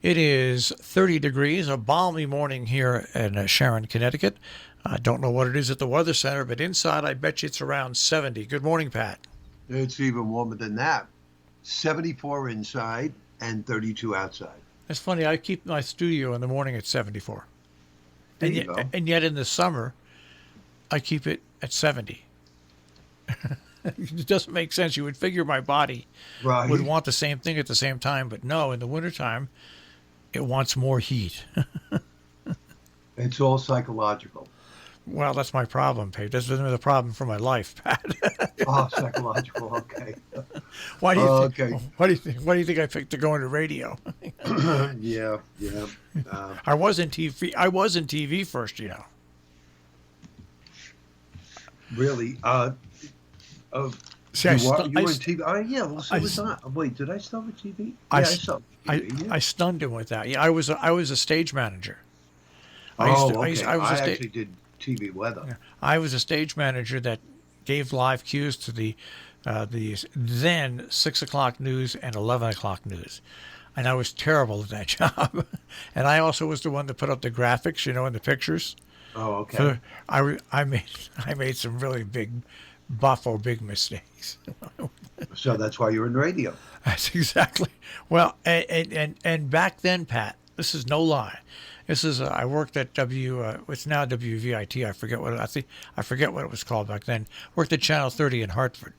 It is 30 degrees, a balmy morning here in Sharon, Connecticut. I don't know what it is at the Weather Center, but inside I bet you it's around 70. Good morning, Pat. It's even warmer than that. 74 inside and 32 outside. It's funny, I keep my studio in the morning at 74. There And you yet, go. and yet in the summer, I keep it at 70. It doesn't make sense. You would figure my body would Right. want the same thing at the same time, but no, in the wintertime, it wants more heat. It's all psychological. Well, that's my problem, Paige. That's been the problem for my life, Pat. Oh, psychological. Okay. Why do you think? Okay. Why do you think? Why do you think I picked to go into radio? Yeah, yeah. Uh, I was in TV. I was in TV first, you know. really. Uh, See, I, stu- you I, were in st- TV. Oh, yeah. Well, so I, was st- I. Wait, did I start with TV? I, Yeah, I st- started with I, TV. Yeah. I stunned him with that. Yeah, I was a stage manager. Oh, okay. I was I a actually did TV weather. I was a stage manager that gave live cues to the then 6 o'clock news and 11 o'clock news, and I was terrible at that job. And I also was the one that put up the graphics, you know, and the pictures. Oh, okay. So I made some really big mistakes. So that's why you're in radio. That's exactly. Well, and back then, Pat, this is no lie. This is I worked at it's now WVIT. I forget what it was called back then. Worked at Channel 30 in Hartford,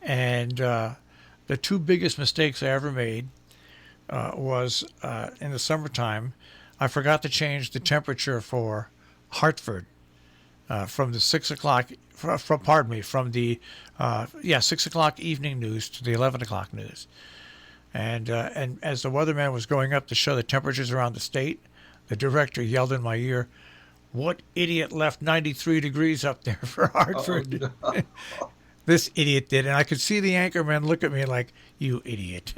and the two biggest mistakes I ever made was in the summertime. I forgot to change the temperature for Hartford from the 6 o'clock. Pardon me, from the 6 o'clock evening news to the 11 o'clock news, and as the weatherman was going up to show the temperatures around the state, the director yelled in my ear, "What idiot left 93 degrees up there for Oh, Hartford?" no. This idiot did, and I could see the anchorman look at me like, "You idiot."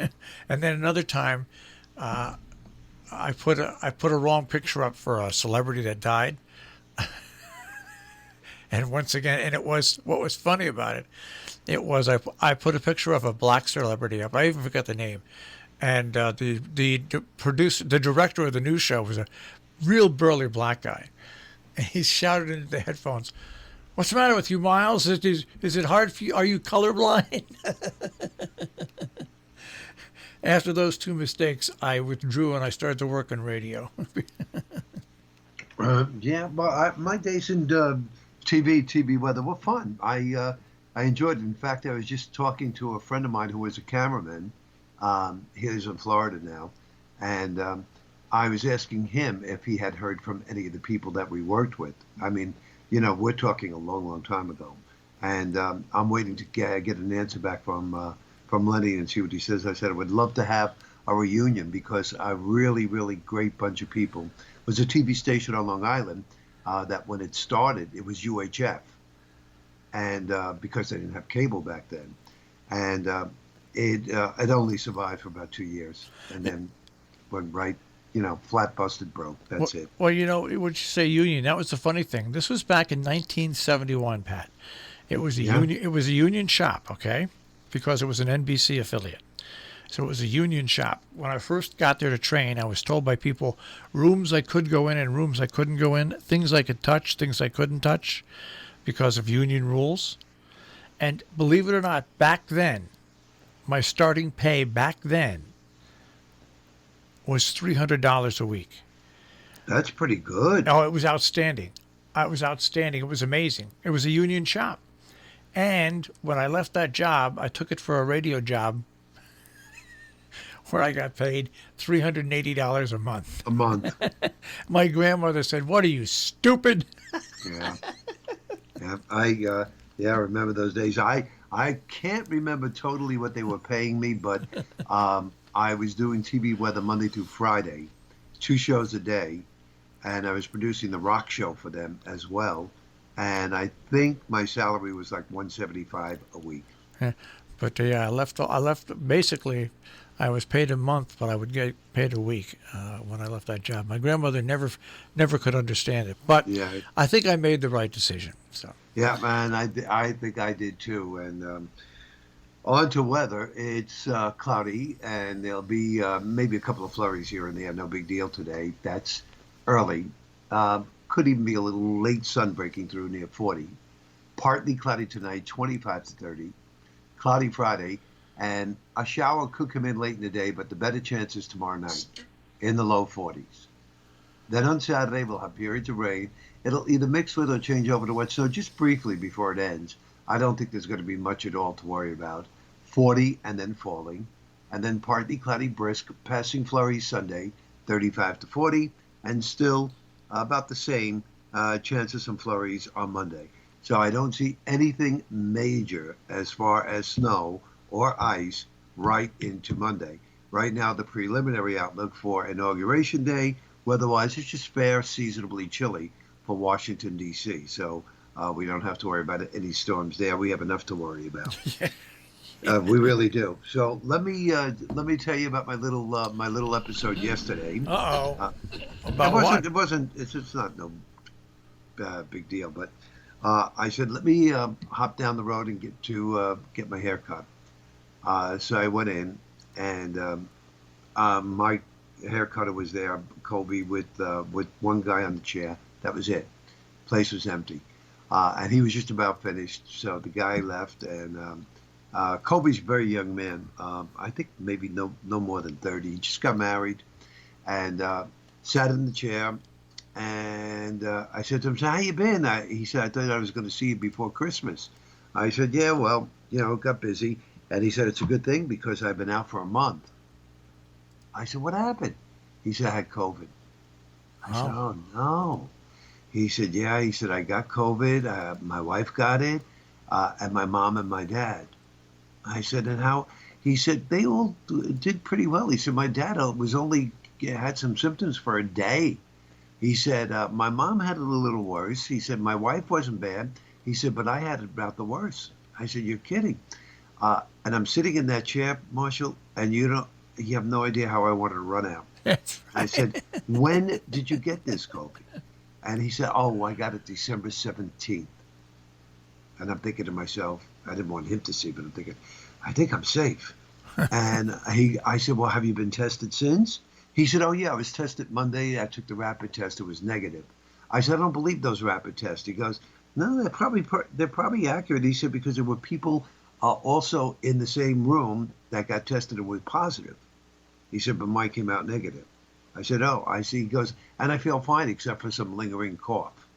And then another time, I put a wrong picture up for a celebrity that died. And once again, and it was what was funny about it. It was I put a picture of a black celebrity up. I even forgot the name, and the director of the news show was a real burly black guy, and he shouted into the headphones, "What's the matter with you, Miles? Is it hard for you? Are you colorblind?" After those two mistakes, I withdrew and I started to work in radio. Yeah, well, my days in TV weather were fun. I enjoyed it. In fact, I was just talking to a friend of mine who was a cameraman. He lives in Florida now, and I was asking him if he had heard from any of the people that we worked with. I mean, we're talking a long, long time ago, and I'm waiting to get an answer back from Lenny and see what he says. I said I would love to have a reunion because a really, really great bunch of people. It was a TV station on Long Island that when it started, it was UHF, and because they didn't have cable back then, and it only survived for about 2 years, and then went right, flat busted broke. That's it. Well, would you say union? That was the funny thing. This was back in 1971, Pat. It was a Yeah. union. It was a union shop, okay, because it was an NBC affiliate. So it was a union shop. When I first got there to train, I was told by people rooms I could go in and rooms I couldn't go in, things I could touch, things I couldn't touch because of union rules. And believe it or not, back then, my starting pay back then was $300 a week. That's pretty good. Oh, it was outstanding. It was outstanding. It was amazing. It was a union shop. And when I left that job, I took it for a radio job where I got paid $380 a month. A month. My grandmother said, "What are you, stupid?" Yeah. Yeah. I remember those days. I can't remember totally what they were paying me, but I was doing TV weather Monday through Friday, 2 shows a day, and I was producing the rock show for them as well. And I think my salary was like $175 a week. But yeah, I left basically. I was paid a month, but I would get paid a week when I left that job. My grandmother never could understand it, but Yeah. I think I made the right decision. So Yeah, man, I think I did too. And On to weather. It's cloudy, and there'll be maybe a couple of flurries here and there. No big deal today. That's early. Could even be a little late sun breaking through near 40. Partly cloudy tonight, 25 to 30. Cloudy Friday, and a shower could come in late in the day, but the better chance is tomorrow night in the low 40s. Then on Saturday, we'll have periods of rain. It'll either mix with or change over to wet snow just briefly before it ends. I don't think there's going to be much at all to worry about. 40 and then falling. And then partly cloudy, brisk, passing flurries Sunday, 35 to 40, and still about the same chance of some flurries on Monday. So I don't see anything major as far as snow or ice right into Monday. Right now, the preliminary outlook for Inauguration Day, weather-wise, is just fair, seasonably chilly for Washington, D.C. So we don't have to worry about any storms there. We have enough to worry about. We really do. So let me tell you about my little episode yesterday. Uh-oh. About what? It's not no big deal, but I said, let me hop down the road and get my hair cut. So I went in, and my hair cutter was there, Kobe, with one guy on the chair. That was it. Place was empty, and he was just about finished. So the guy left, and Kobe's a very young man. I think maybe no more than 30. He just got married, and sat in the chair. And I said to him, "So how you been?" He said, "I thought I was going to see you before Christmas." I said, "Yeah, well, got busy." And he said, "It's a good thing because I've been out for a month." I said, "What happened?" He said, "I had COVID." I said, "Oh, no." He said, "Yeah." He said, "I got COVID. My wife got it, and my mom and my dad." I said, "And how?" He said, "They all did pretty well." He said, "My dad had some symptoms for a day." He said, "My mom had it a little worse." He said, "My wife wasn't bad." He said, "But I had it about the worst." I said, "You're kidding." And I'm sitting in that chair, Marshall, and you have no idea how I wanted to run out. That's right. I said, "When did you get this, Kobe?" And he said, "Oh, I got it December 17th. And I'm thinking to myself, I didn't want him to see, but I'm thinking, I think I'm safe. And I said, "Well, have you been tested since?" He said, "Oh, yeah, I was tested Monday. I took the rapid test. It was negative." I said, "I don't believe those rapid tests." He goes, "No, they're probably accurate." He said, "Because there were people also in the same room that got tested and were positive." He said, "But mine came out negative." I said, "Oh, I see." He goes, "And I feel fine except for some lingering cough."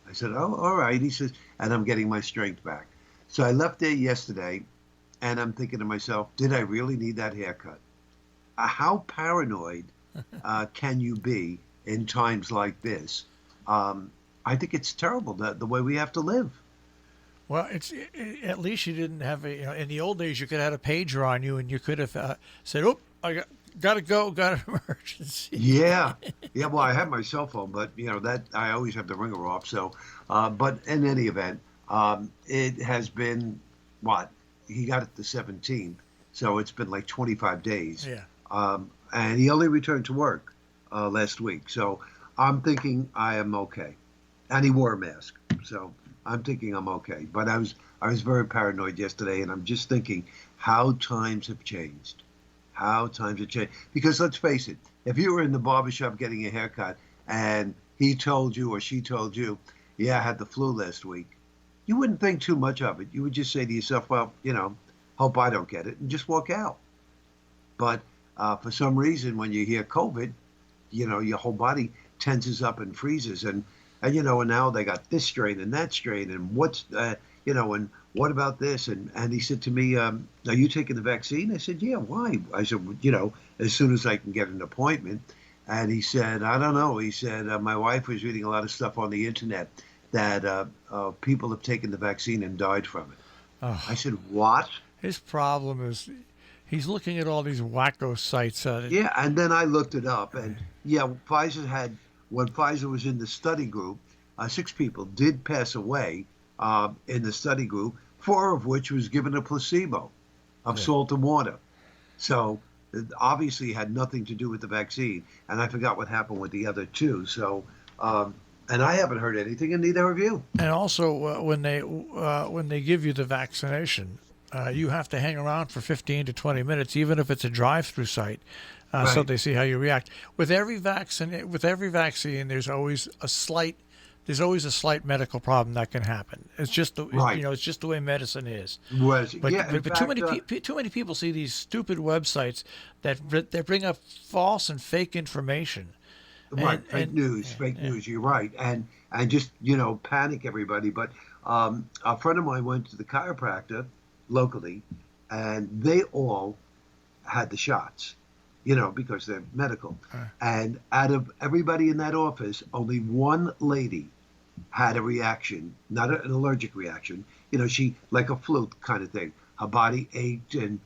I said, "Oh, all right." He says, "And I'm getting my strength back." So I left there yesterday, and I'm thinking to myself, did I really need that haircut? How paranoid can you be in times like this? I think it's terrible, the way we have to live. Well, at least you didn't have in the old days you could have had a pager on you and you could have said, "Oh, I gotta go, got an emergency." Yeah, yeah. Well, I have my cell phone, but that I always have the ringer off. So, but in any event, it has been what he got it the 17th, so it's been like 25 days. Yeah. And he only returned to work last week, so I'm thinking I am okay. And he wore a mask, so I'm thinking I'm okay. But I was very paranoid yesterday, and I'm just thinking how times have changed. How times have changed. Because let's face it, if you were in the barbershop getting a haircut and he told you or she told you, "Yeah, I had the flu last week," you wouldn't think too much of it. You would just say to yourself, "Well, hope I don't get it," and just walk out. But for some reason, when you hear COVID, your whole body tenses up and freezes. And now they got this strain and that strain, and and what about this? And he said to me, "Are you taking the vaccine?" I said, "Yeah, why?" I said, "As soon as I can get an appointment." And he said, "I don't know." He said, "My wife was reading a lot of stuff on the internet that people have taken the vaccine and died from it." Oh, I said, "What?" his problem is he's looking at all these wacko sites. Yeah, and then I looked it up, and yeah, when Pfizer was in the study group, 6 people did pass away in the study group, 4 of which was given a placebo of salt and water. So it obviously had nothing to do with the vaccine, and I forgot what happened with the other 2. So, and I haven't heard anything, and neither have you. And also when they give you the vaccination, you have to hang around for 15 to 20 minutes, even if it's a drive-through site, so Right. they see how you react. With every vaccine, there's always a slight medical problem that can happen. It's just Right. it's just the way medicine is. Was But yeah. In but, but too fact, many too many people see these stupid websites that bring up false and fake information. right. And Fake yeah. news. You're right. And just panic everybody. But a friend of mine went to the chiropractor locally, and they all had the shots. Because they're medical. And out of everybody in that office, only one lady had a reaction, not an allergic reaction. She like a flu kind of thing. Her body ached, and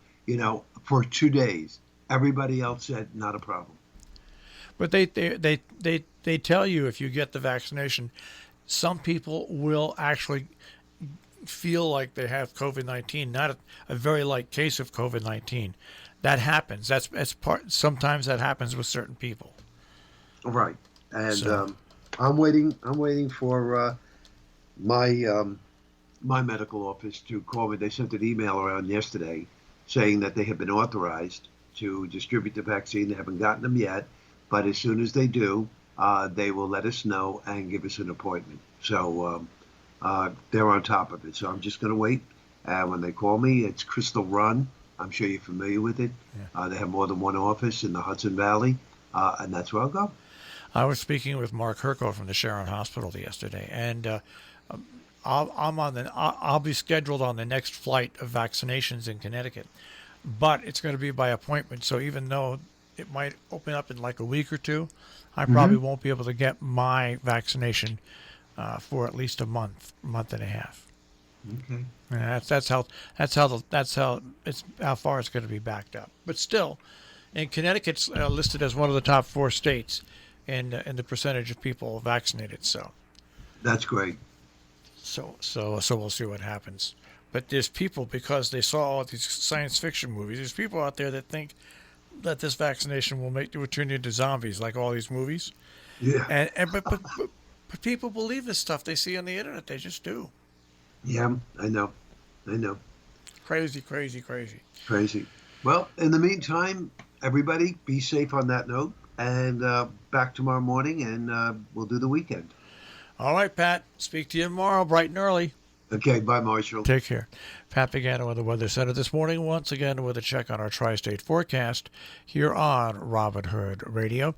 for 2 days. Everybody else said not a problem. But they tell you if you get the vaccination, some people will actually feel like they have COVID-19, not a very light case of COVID-19. That happens. That's part. Sometimes that happens with certain people. Right. And So I'm waiting. I'm waiting for my medical office to call me. They sent an email around yesterday saying that they have been authorized to distribute the vaccine. They haven't gotten them yet, but as soon as they do, they will let us know and give us an appointment. So they're on top of it. So I'm just going to wait. When they call me, it's Crystal Run. I'm sure you're familiar with it. yeah. They have more than one office in the Hudson Valley, and that's where I'll go. I was speaking with Mark Herco from the Sharon Hospital yesterday, and I'll be scheduled on the next flight of vaccinations in Connecticut, but it's going to be by appointment. So even though it might open up in like a week or two, I probably won't be able to get my vaccination for at least a month and a half. Okay. And how far it's going to be backed up. But still, and Connecticut's listed as one of the top 4 states in the percentage of people vaccinated. That's great. So we'll see what happens. But there's people, because they saw all these science fiction movies. There's people out there that think that this vaccination will turn you into zombies, like all these movies. Yeah. But people believe this stuff they see on the internet. They just do. Yeah, I know. I know. Crazy, crazy, crazy. Crazy. Well, in the meantime, everybody be safe on that note, and back tomorrow morning, and we'll do the weekend. All right, Pat. Speak to you tomorrow, bright and early. Okay, bye, Marshall. Take care. Pat Pagano with the Weather Center this morning, once again with a check on our tri-state forecast here on Robin Hood Radio.